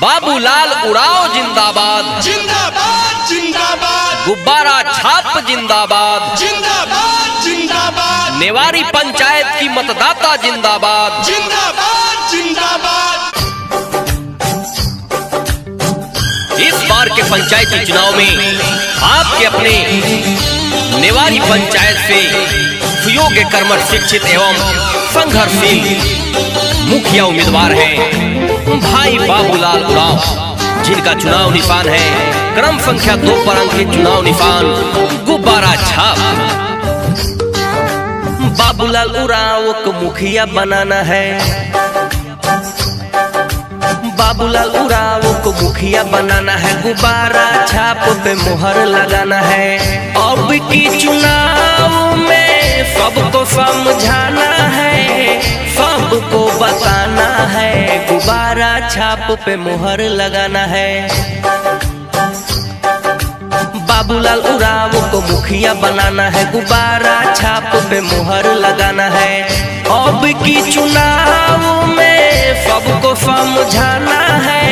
बाबूलाल उरांव जिंदाबाद, जिंदाबाद जिंदाबाद, गुब्बारा छाप जिंदाबाद, जिंदाबाद जिंदाबाद, नेवारी पंचायत की मतदाता जिंदाबाद। जिंदाबाद जिंदाबाद। इस बार के पंचायती चुनाव में आपके अपने नेवारी पंचायत से सुयोग्य, कर्मठ, शिक्षित एवं संघर्षशील मुखिया उम्मीदवार हैं भाई बाबूलाल उरांव, जिनका चुनाव निशान है क्रम संख्या 2 पर अंकित चुनाव निशान गुब्बारा छाप। बाबूलाल उरांव को मुखिया बनाना है, बाबूलाल उरांव को मुखिया बनाना है, गुब्बारा छाप पे मुहर लगाना है। अब की चुनाव में सबको समझाना है, सबको बताना है, गुब्बारा छाप पे मुहर लगाना है। बाबूलाल उरांव को मुखिया बनाना है, गुब्बारा छाप पे मुहर लगाना है। अब की चुनाव में सबको समझाना है,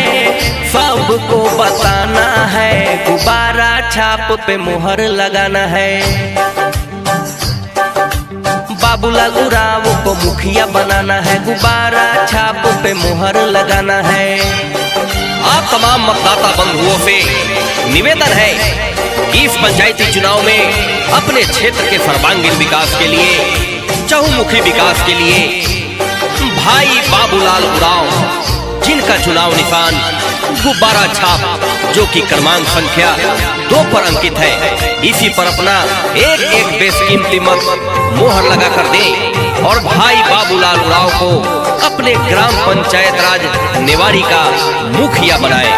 सबको बताना है, गुब्बारा छाप पे मुहर लगाना है। बाबूलाल उरांव को मुखिया बनाना है, गुब्बारा छाप पे मुहर लगाना है। आप तमाम मतदाता बंधुओं से निवेदन है कि इस पंचायती चुनाव में अपने क्षेत्र के सर्वांगीण विकास के लिए, चहुमुखी विकास के लिए भाई बाबूलाल उरांव, जिनका चुनाव निशान गुब्बारा छाप जो कि क्रमांक संख्या 2 पर अंकित है, इसी पर अपना एक एक बेशकीमती मत मोहर लगा कर दे और भाई बाबूलाल उरांव को अपने ग्राम पंचायत राज नेवारी का मुखिया बनाए।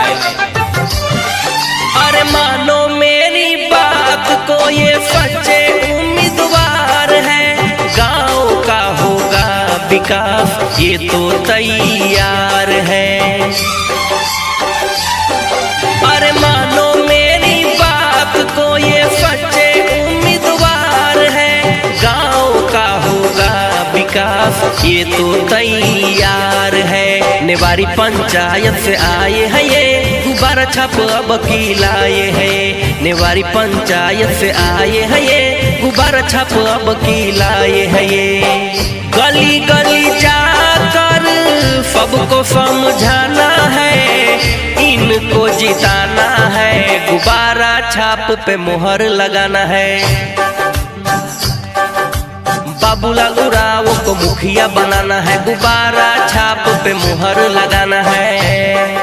अरे मानो मेरी बात को, ये सच्चे उम्मीदवार है, गांव का होगा विकास ये तो तैयार है। अरे मानो मेरी बात को, ये सच्चे उम्मीदवार है, गांव का होगा विकास ये तो तैयार है। नेवारी पंचायत से आए हैं ये गुब्बारा छाप अब की लाए हैं, नेवारी पंचायत से आए हैं ये गुब्बारा छाप अब की लाए हैं ये। गली गली जाकर सबको समझाना है, इनको जिताना है, गुब्बारा छाप पे मुहर लगाना है। बाबूलाल उरांव को मुखिया बनाना है, गुब्बारा छाप पे मुहर लगाना है।